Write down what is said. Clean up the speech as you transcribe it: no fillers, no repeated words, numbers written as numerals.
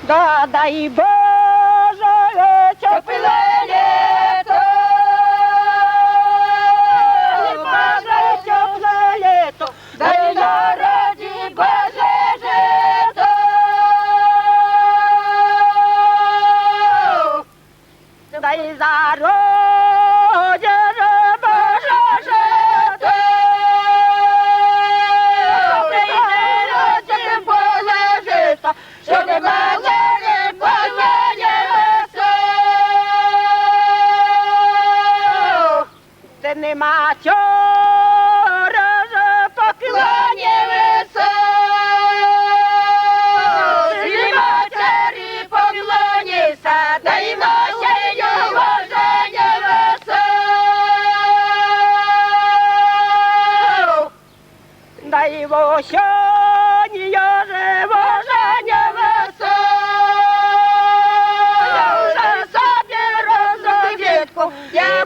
Да дай Боже, тепле літо, Боже, тепле літо, дай народі Боже жито. Дай зародя Боже жито, дай Боже жито, що не мало. Нема чора ж поклонівся, і матері поклоніся, та й носею воженівся. Дай вощання же воженівся, я вже собі розовітку, я